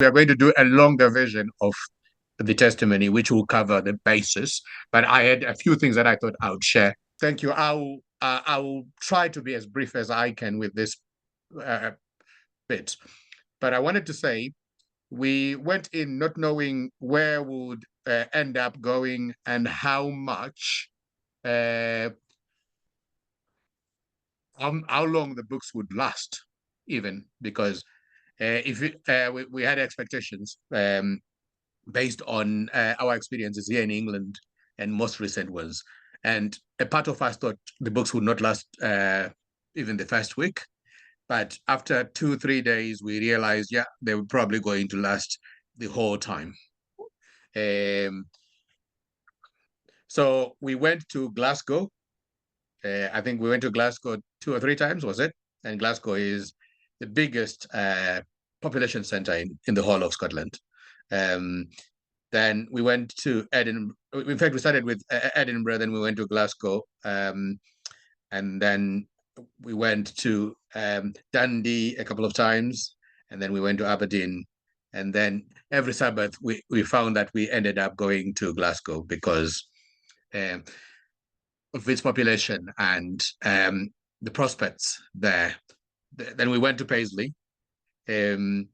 We are going to do a longer version of the testimony, which will cover the basis. But I had a few things that I thought I would share. Thank you. I will try to be as brief as I can with this uh, bit. But I wanted to say we went in not knowing where we would end up going and how much, uh, how long the books would last, even because if we had expectations based on our experiences here in England and most recent ones. And a part of us thought the books would not last even the first week. But after 2, 3 days, we realized, yeah, they were probably going to last the whole time. Um, so we went to Glasgow. I think we went to Glasgow 2 or 3 times, was it? And Glasgow is the biggest population center in the whole of Scotland. Um, Then we went to Edinburgh. In fact, we started with Edinburgh, then we went to Glasgow, and then we went to Dundee a couple of times, and then we went to Aberdeen. And then every Sabbath, we found that we ended up going to Glasgow because um, of its population and the prospects there. Then we went to Paisley. Um,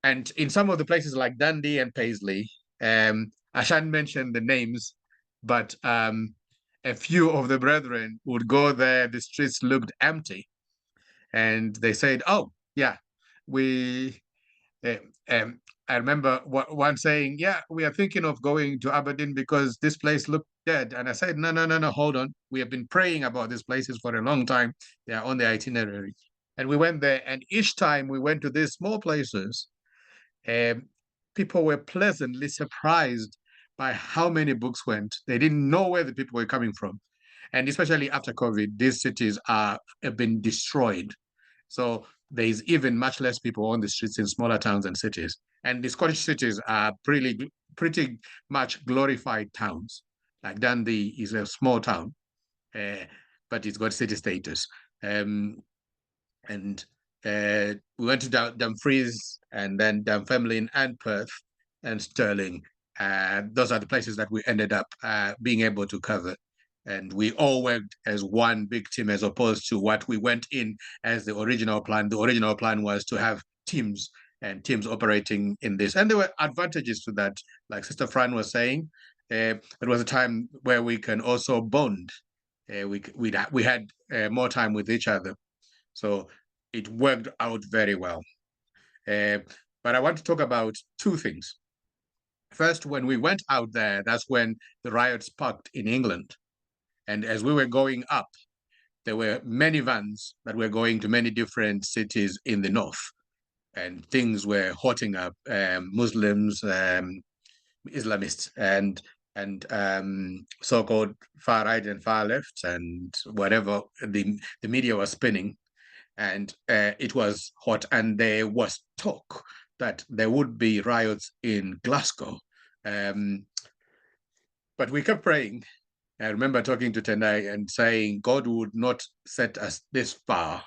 And in some of the places like Dundee and Paisley, I shan't mention the names, but a few of the brethren would go there, the streets looked empty. And they said, oh, yeah, we, uh, um, I remember one saying, yeah, we are thinking of going to Aberdeen because this place looked dead. And I said, no, no, no, no, hold on. We have been praying about these places for a long time. They are on the itinerary. And we went there, and each time we went to these small places, um, people were pleasantly surprised by how many books went. They didn't know where the people were coming from. And especially after COVID, these cities have been destroyed. So there's even much less people on the streets in smaller towns and cities. And the Scottish cities are pretty much glorified towns. Like Dundee is a small town, uh, but it's got city status. Um, and we went to Dumfries and then Dunfermline and Perth and Stirling. Those are the places that we ended up being able to cover. And we all worked as one big team as opposed to what we went in as the original plan. The original plan was to have teams and teams operating in this. And there were advantages to that. Like Sister Fran was saying, it was a time where we can also bond. We had more time with each other. So it worked out very well. Uh, but I want to talk about two things. First, when we went out there, that's when the riots sparked in England. And as we were going up, there were many vans that were going to many different cities in the north. And things were hotting up, Muslims, Islamists, and so-called far right and far left, and whatever the media was spinning, and it was hot, and there was talk that there would be riots in Glasgow. Um, but we kept praying. I remember talking to Tendai and saying God would not set us this far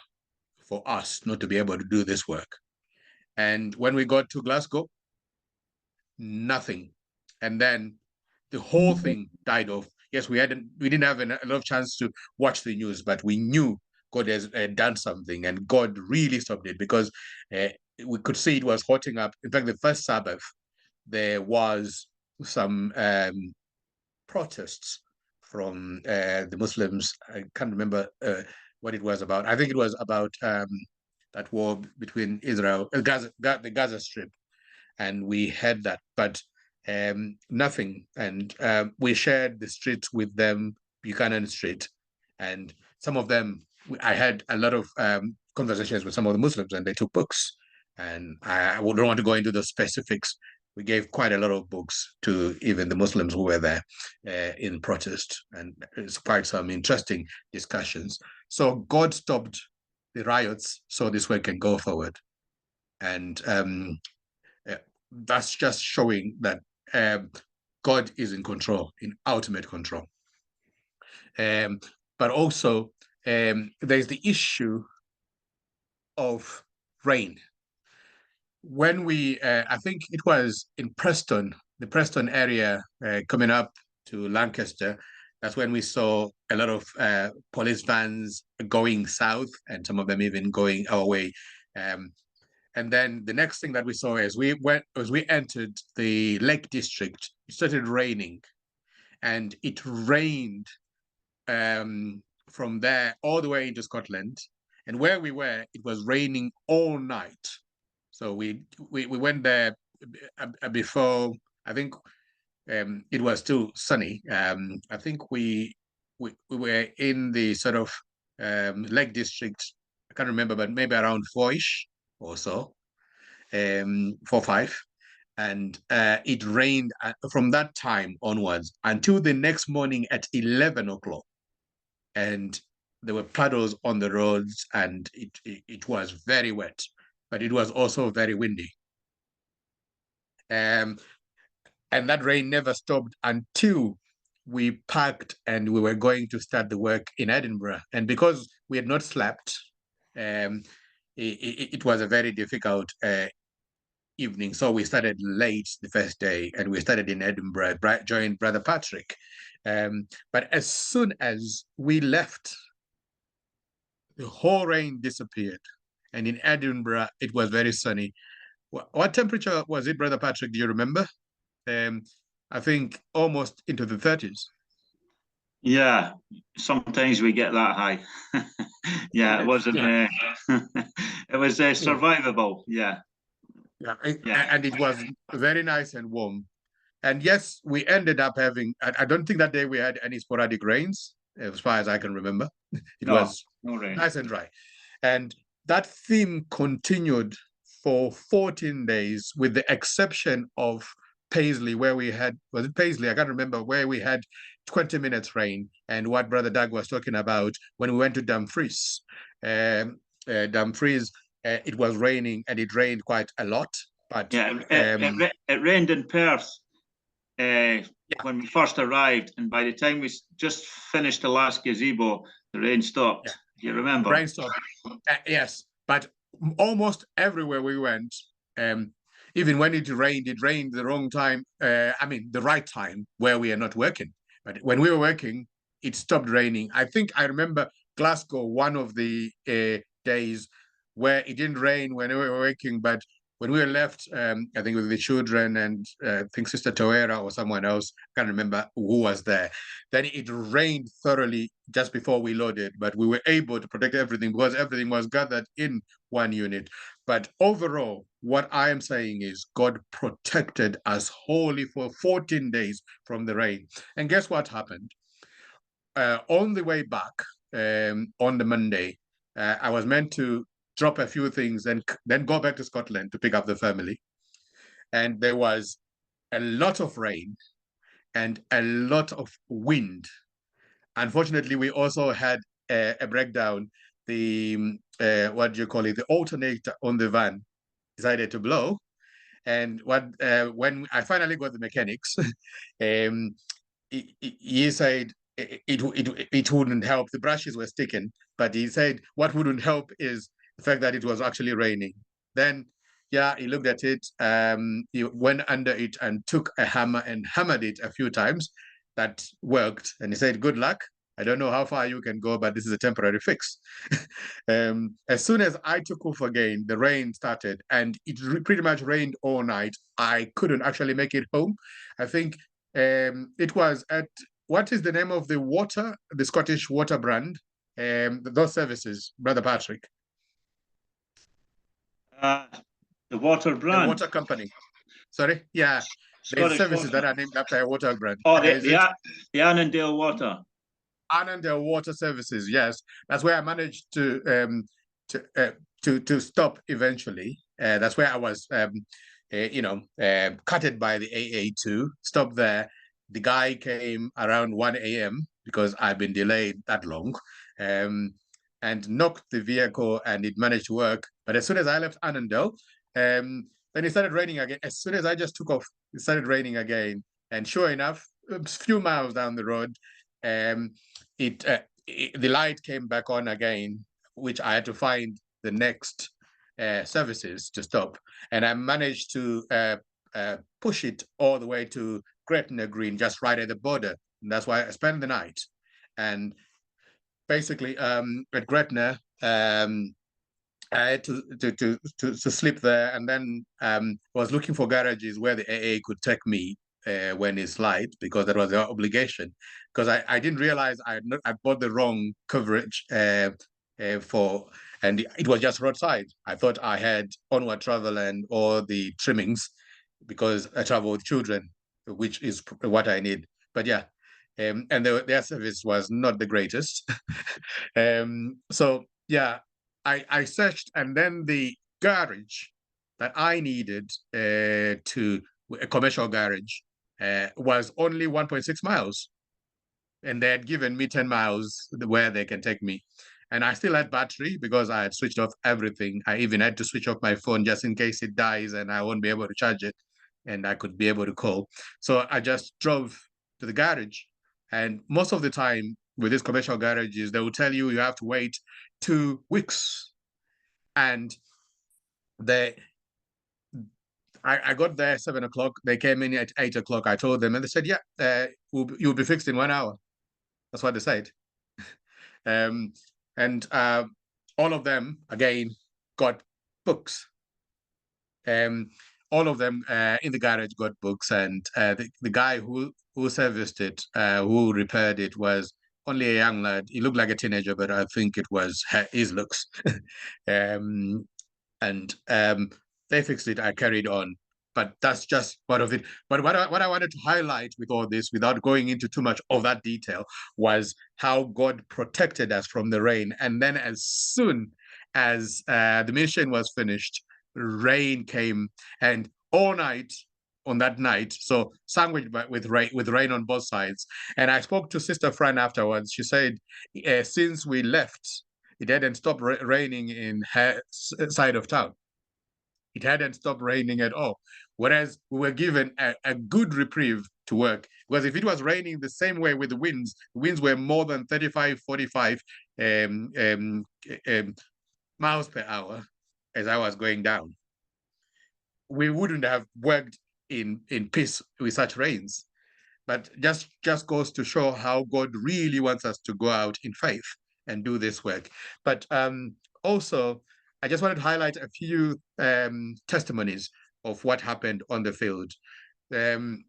for us not to be able to do this work. And when we got to Glasgow, nothing. And then the whole thing died off. Yes, we didn't have a lot of chance to watch the news, but we knew God has done something, and God really stopped it because we could see it was hotting up. In fact, the first Sabbath there was some protests from the Muslims. I can't remember what it was about. I think it was about that war between Israel, the Gaza Strip, and we had that, but nothing. And we shared the streets with them, Buchanan Street, and some of them. I had a lot of conversations with some of the Muslims, and they took books. And I wouldn't want to go into the specifics. We gave quite a lot of books to even the Muslims who were there in protest, and it's quite some interesting discussions. So God stopped the riots so this way can go forward. And that's just showing that God is in control, in ultimate control. But also, there's the issue of rain. when we, I think it was in Preston, the Preston area, coming up to Lancaster, that's when we saw a lot of police vans going south, and some of them even going our way. And then the next thing that we saw as we entered the Lake District, it started raining, and it rained from there all the way into Scotland. And where we were, it was raining all night. So we went there before. I think it was still sunny. I think we were in the sort of Lake District. I can't remember, but maybe around 4-ish or so, 4-5. And it rained from that time onwards until the next morning at 11 o'clock. And there were puddles on the roads, and it was very wet, but it was also very windy. And that rain never stopped until we packed and we were going to start the work in Edinburgh. And because we had not slept, it was a very difficult evening. So we started late the first day, and we started in Edinburgh, joined Brother Patrick. But as soon as we left, the whole rain disappeared. And in Edinburgh, it was very sunny. What temperature was it, Brother Patrick? Do you remember? I think almost into the 30s. Yeah, sometimes we get that high. Yeah, it wasn't. Yeah. It was survivable. Yeah. Yeah. And it was very nice and warm. And yes, we ended up having. I don't think that day we had any sporadic rains, as far as I can remember. It was no rain. Nice and dry, and that theme continued for 14 days, with the exception of Paisley, where we had, was it Paisley? I can't remember, where we had 20 minutes rain, and what Brother Doug was talking about when we went to Dumfries. Dumfries, it was raining, and it rained quite a lot. But yeah, it rained in Perth when we first arrived, and by the time we just finished the last gazebo, the rain stopped. Yeah. Do you remember? The rain stopped. Yes, but almost everywhere we went, even when it rained the wrong time. I mean, the right time where we are not working. But when we were working, it stopped raining. I think I remember Glasgow, one of the days where it didn't rain when we were working, but when we were left, I think with the children and I think Sister Toera or someone else, I can't remember who was there. Then it rained thoroughly just before we loaded, but we were able to protect everything because everything was gathered in one unit. But overall, what I am saying is God protected us wholly for 14 days from the rain. And guess what happened? On the way back, on the Monday, I was meant to drop a few things and then go back to Scotland to pick up the family. And there was a lot of rain and a lot of wind. Unfortunately, we also had a breakdown. The what do you call it? The alternator on the van decided to blow. And when I finally got the mechanics, he said it wouldn't help. The brushes were sticking, but he said what wouldn't help is the fact that it was actually raining. Then, yeah, he looked at it. He went under it and took a hammer and hammered it a few times. That worked, and he said, "Good luck. I don't know how far you can go, but this is a temporary fix." As soon as I took off again, the rain started, and it pretty much rained all night. I couldn't actually make it home. I think it was at, what is the name of the Scottish water brand? Those services, Brother Patrick. The water brand. The water company. Sorry? Yeah. There's services that are named after a water brand. Oh, the Annandale Water. Annandale Water Services, yes. That's where I managed to stop eventually. That's where I was, cutted by the AA2, stopped there. The guy came around 1 a.m. because I've been delayed that long, and knocked the vehicle, and it managed to work. But as soon as I left Annandale, then it started raining again. As soon as I just took off, it started raining again. And sure enough, a few miles down the road, the light came back on again, which I had to find the next services to stop, and I managed to push it all the way to Gretna Green, just right at the border. And that's why I spent the night. And basically, at Gretna, I had to sleep there, and then was looking for garages where the AA could take me when it's light, because that was their obligation. Because I didn't realize I bought the wrong coverage for, and it was just roadside. I thought I had onward travel and all the trimmings because I travel with children, which is what I need. But yeah, and their service was not the greatest. So yeah, I searched, and then the garage that I needed to a commercial garage was only 1.6 miles, and they had given me 10 miles where they can take me. And I still had battery because I had switched off everything. I even had to switch off my phone just in case it dies and I won't be able to charge it, and I could be able to call. So I just drove to the garage. And most of the time with these commercial garages, they will tell you have to wait 2 weeks. And I got there 7 o'clock. They came in at 8 o'clock. I told them, and they said, yeah, you'll be fixed in 1 hour. That's what they said. And all of them, again, got books. All of them in the garage got books, and the guy who serviced it, who repaired it, was only a young lad. He looked like a teenager, but I think it was his looks. And they fixed it. I carried on, but that's just part of it. But what I wanted to highlight with all this, without going into too much of that detail, was how God protected us from the rain. And then as soon as the mission was finished, rain came, and all night on that night, so sandwiched with rain on both sides. And I spoke to Sister Fran afterwards. She said, since we left, it hadn't stopped raining in her side of town. It hadn't stopped raining at all. Whereas we were given a good reprieve to work, because if it was raining the same way with the winds were more than 35, 45 miles per hour as I was going down, we wouldn't have worked in peace with such rains. But just goes to show how God really wants us to go out in faith and do this work. But also, I just wanted to highlight a few testimonies of what happened on the field. When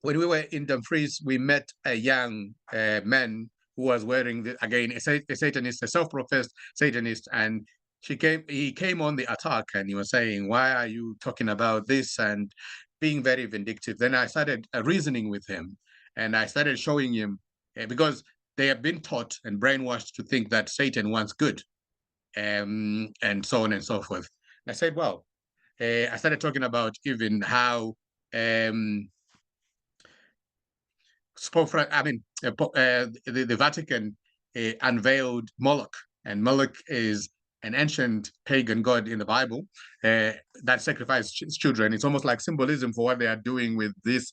we were in Dumfries, we met a young man who was wearing, again, a Satanist, a self-professed Satanist, and he came on the attack, and he was saying, why are you talking about this? And being very vindictive. Then I started reasoning with him, and I started showing him, because they have been taught and brainwashed to think that Satan wants good, and so on and so forth. And I said, well, I started talking about even how the Vatican unveiled Moloch, and Moloch is an ancient pagan god in the Bible that sacrificed children. It's almost like symbolism for what they are doing with this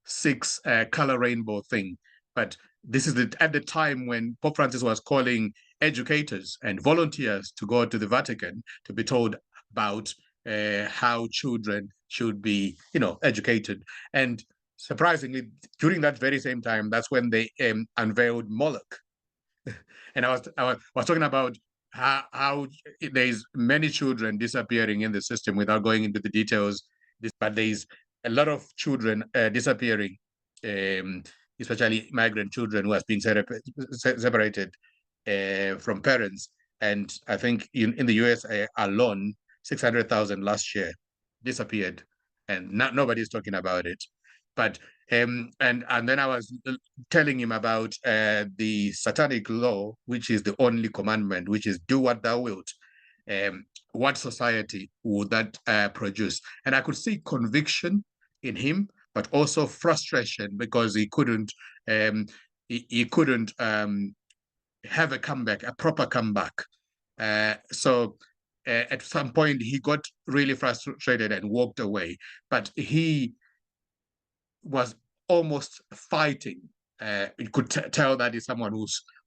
6 color rainbow thing. But this is at the time when Pope Francis was calling educators and volunteers to go to the Vatican to be told about how children should be, educated. And surprisingly, during that very same time, that's when they unveiled Moloch. And I was talking about how there's many children disappearing in the system without going into the details, but there's a lot of children disappearing, especially migrant children who has been separated from parents. And I think in the US alone, 600,000 last year disappeared, and nobody's talking about it. But and then I was telling him about the satanic law, which is the only commandment, which is do what thou wilt. What society would that produce? And I could see conviction in him, but also frustration, because he couldn't have a comeback, a proper comeback. So at some point he got really frustrated and walked away, but he was almost fighting. You could tell that he's someone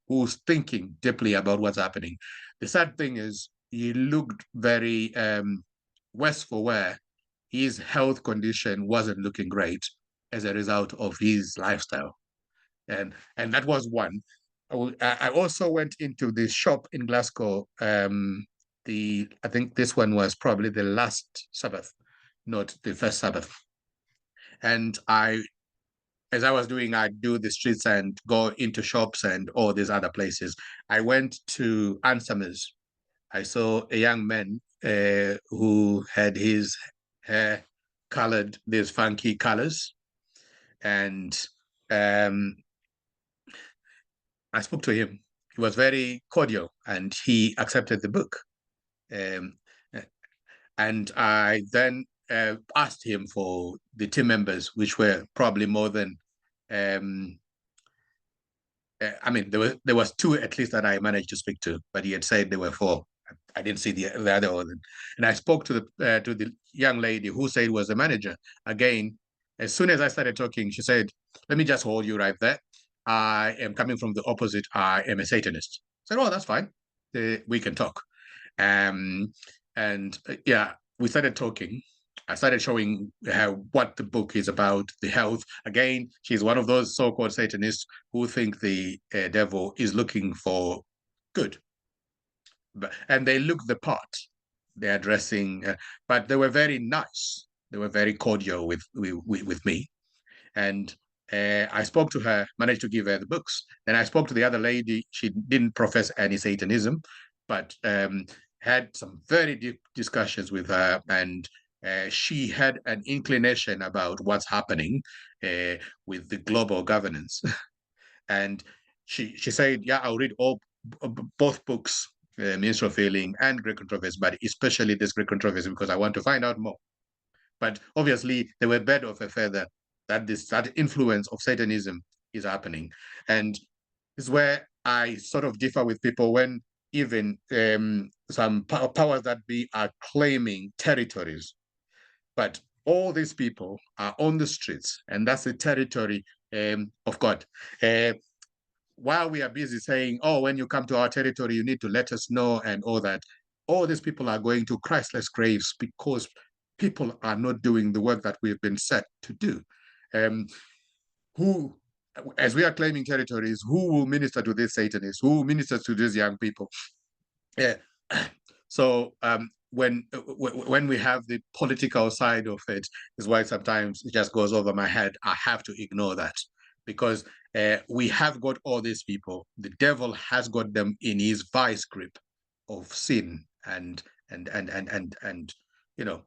who's thinking deeply about what's happening. The sad thing is, he looked very worse for wear. His health condition wasn't looking great as a result of his lifestyle. And that was one. I also went into the shop in Glasgow. I think this one was probably the last Sabbath, not the first Sabbath. And as I was doing, I do the streets and go into shops and all these other places. I went to Ansamers. I saw a young man who had his hair colored these funky colors, and um, I spoke to him. He was very cordial, and he accepted the book. Um, and I then asked him for the team members, which were probably more than um, I mean, there was two at least that I managed to speak to, but he had said there were four. I didn't see the other one, and I spoke to the young lady who said was the manager. Again, as soon as I started talking, she said, "Let me just hold you right there. I am coming from the opposite. I am a Satanist." I said, "Oh, that's fine. We can talk." Um, and yeah, we started talking. I started showing her what the book is about, the health. Again, she's one of those so-called Satanists who think the devil is looking for good. And they look the part. They're dressing, but they were very nice. They were very cordial with me. And I spoke to her, managed to give her the books. Then I spoke to the other lady. She didn't profess any Satanism, but had some very deep discussions with her. And she had an inclination about what's happening with the global governance. And she said, "Yeah, I'll read both books, Minstrel Failing and Great Controversy, but especially this Great Controversy because I want to find out more." But obviously, they were bed of a feather that that influence of Satanism is happening, and this is where I sort of differ with people when even some powers that be are claiming territories, but all these people are on the streets, and that's the territory of God. While we are busy saying, "Oh, when you come to our territory, you need to let us know," and all that, all these people are going to Christless graves because people are not doing the work that we've been set to do. Who, as we are claiming territories, who will minister to these Satanists? Who ministers to these young people? Yeah. So when we have the political side of it, is why sometimes it just goes over my head. I have to ignore that because we have got all these people. The devil has got them in his vice grip of sin and you know,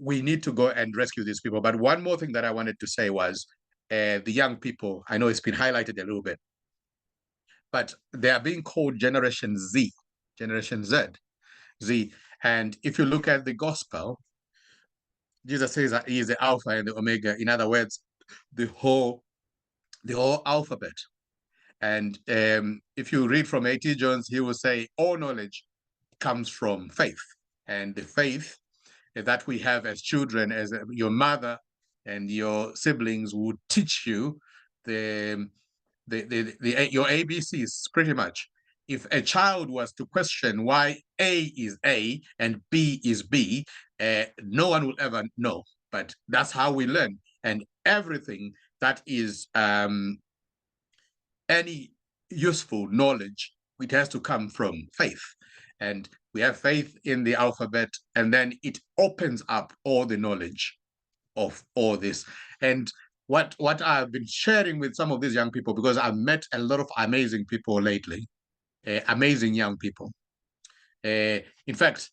we need to go and rescue these people. But one more thing that I wanted to say was the young people. I know it's been highlighted a little bit, but they are being called Generation Z, Generation Z. And if you look at the gospel, Jesus says that he is the Alpha and the Omega. In other words, the whole alphabet. And if you read from A.T. Jones, he will say all knowledge comes from faith. And the faith that we have as children, as your mother and your siblings would teach you your ABCs pretty much. If a child was to question why A is A and B is B, no one will ever know. But that's how we learn. And everything that is any useful knowledge, it has to come from faith. And we have faith in the alphabet, and then it opens up all the knowledge of all this. And what I've been sharing with some of these young people, because I've met a lot of amazing people lately, amazing young people. In fact,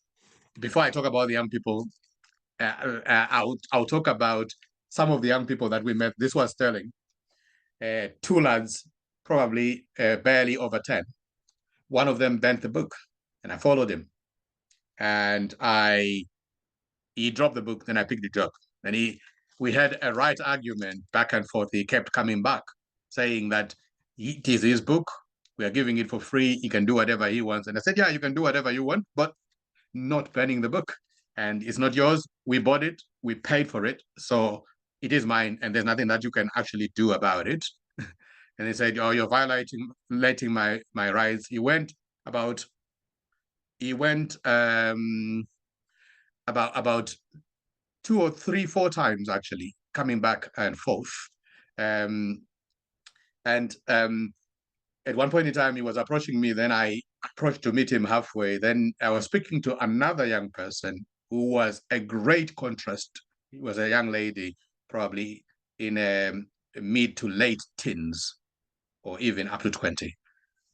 before I talk about the young people, I'll talk about some of the young people that we met. This was Sterling. Two lads, probably barely over 10. One of them bent the book, and I followed him. And he dropped the book, then I picked it up. And we had a right argument back and forth. He kept coming back, saying that it is his book. We are giving it for free. He can do whatever he wants. And I said, "Yeah, you can do whatever you want, but not burning the book. And it's not yours. We bought it. We paid for it. So it is mine. And there's nothing that you can actually do about it." And he said, "Oh, you're violating my rights." He went about he went about 2 or 3, 4 times actually, coming back and forth. And at one point in time, he was approaching me. Then I approached to meet him halfway. Then I was speaking to another young person who was a great contrast. He was a young lady, probably in mid to late teens, or even up to 20.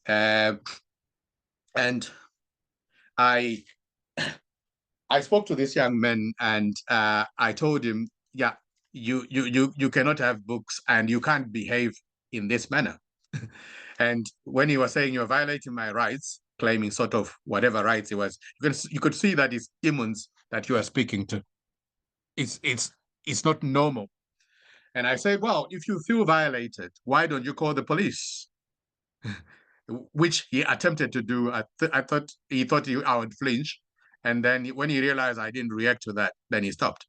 And I spoke to this young man, and I told him, yeah, you cannot have books and you can't behave in this manner. And when he was saying you're violating my rights, claiming sort of whatever rights he was, you could see that it's demons that you are speaking to. It's not normal. And I said, well, if you feel violated, why don't you call the police? Which he attempted to do. I thought I would flinch. And then when he realized I didn't react to that, then he stopped.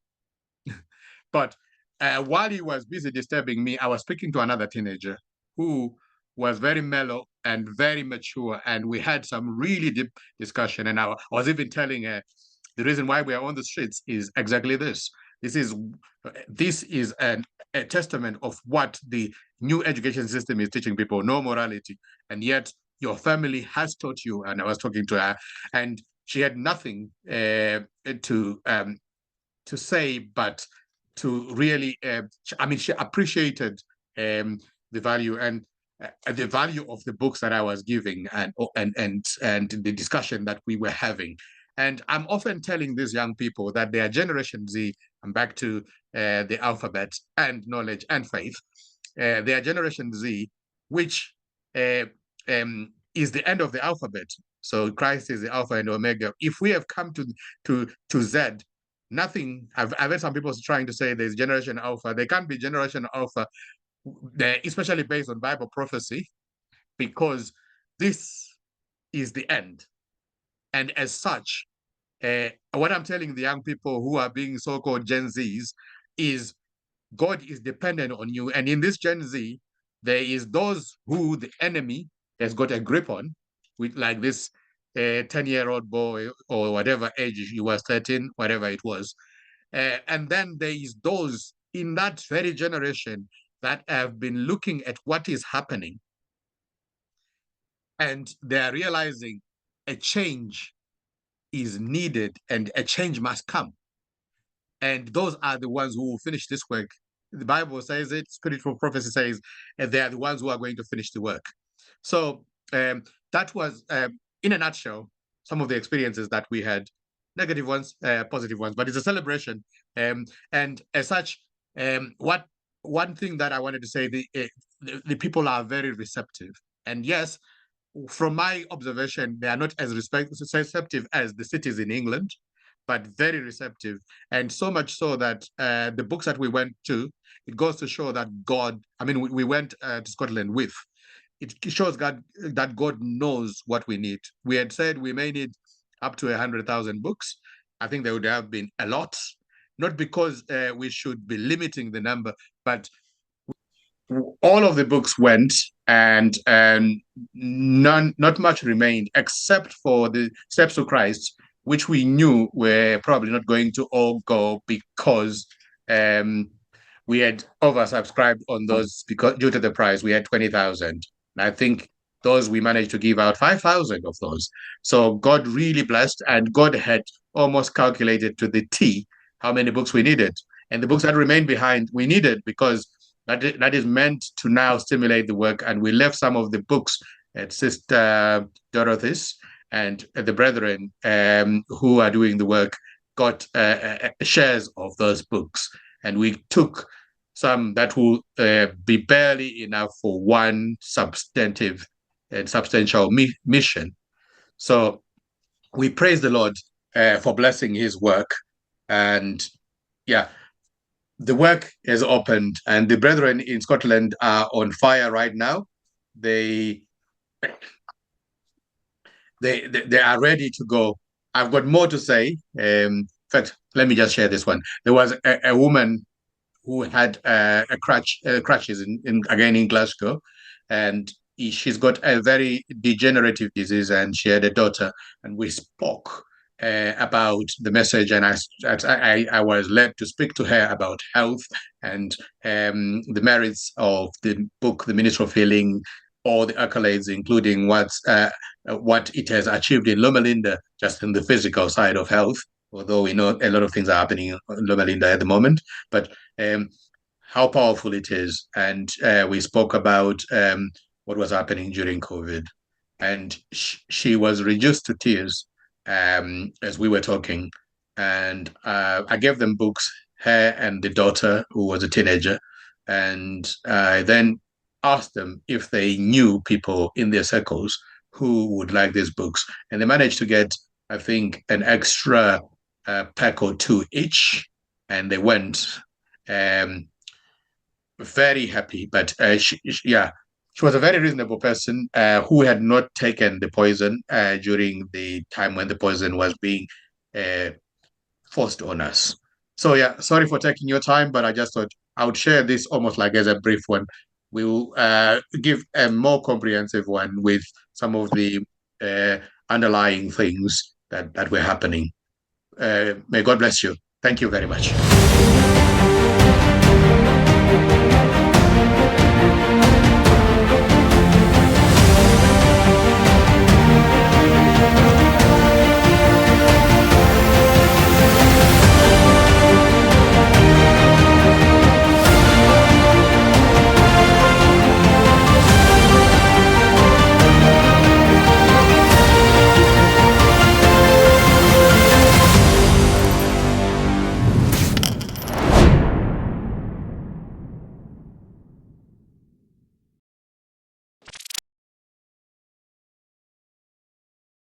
But while he was busy disturbing me, I was speaking to another teenager who was very mellow and very mature. And we had some really deep discussion. And I was even telling her the reason why we are on the streets is exactly this. This is a testament of what the new education system is teaching people, no morality. And yet your family has taught you. And I was talking to her, and she had nothing to say, but to really, she appreciated the value and the value of the books that I was giving, and the discussion that we were having. And I'm often telling these young people that they are Generation Z, and back to the alphabet and knowledge and faith. They are Generation Z, which is the end of the alphabet. So Christ is the Alpha and Omega. If we have come to Z, nothing. I've heard some people trying to say there's Generation Alpha. There can't be Generation Alpha, especially based on Bible prophecy, because this is the end. And as such, what I'm telling the young people who are being so-called Gen Zs is God is dependent on you. And in this Gen Z, there is those who the enemy has got a grip on, with like this 10-year-old boy or whatever age he was, 13, whatever it was. And then there is those in that very generation that have been looking at what is happening, and they are realizing a change is needed and a change must come. And those are the ones who will finish this work. The Bible says it, spiritual prophecy says, and they are the ones who are going to finish the work. So that was, in a nutshell, some of the experiences that we had, negative ones, positive ones, but it's a celebration. And as such, one thing that I wanted to say, the people are very receptive. And yes, from my observation, they are not as receptive as the cities in England, but very receptive. And so much so that the books that we went to, it goes to show that God, we went to Scotland with, it shows that God knows what we need. We had said we may need up to 100,000 books. I think there would have been a lot, not because we should be limiting the number, but all of the books went, and not much remained except for the Steps to Christ, which we knew were probably not going to all go because we had oversubscribed on those because due to the price. We had 20,000. I think those we managed to give out 5,000 of those. So God really blessed, and God had almost calculated to the T how many books we needed. And the books that remained behind, we needed because that is meant to now stimulate the work. And we left some of the books at Sister Dorothy's, and the brethren who are doing the work got shares of those books. And we took some that will be barely enough for one substantive and substantial mission. So we praise the Lord for blessing his work. And yeah, the work has opened, and the brethren in Scotland are on fire right now. They are ready to go. I've got more to say. In fact, let me just share this one. There was a woman who had crutches again in Glasgow, and she's got a very degenerative disease, and she had a daughter, and we spoke about the message, and I was led to speak to her about health and the merits of the book, The Ministry of Healing, all the accolades, including what it has achieved in Loma Linda, just in the physical side of health, although we know a lot of things are happening in Loma Linda at the moment, but how powerful it is. And we spoke about what was happening during COVID. And she was reduced to tears as we were talking. And I gave them books, her and the daughter, who was a teenager. And I then asked them if they knew people in their circles who would like these books. And they managed to get, I think, an extra pack or two each. And they went very happy. But she was a very reasonable person who had not taken the poison during the time when the poison was being forced on us. So yeah, sorry for taking your time, but I just thought I would share this almost like as a brief one. We'll give a more comprehensive one with some of the underlying things that were happening. May God bless you. Thank you very much.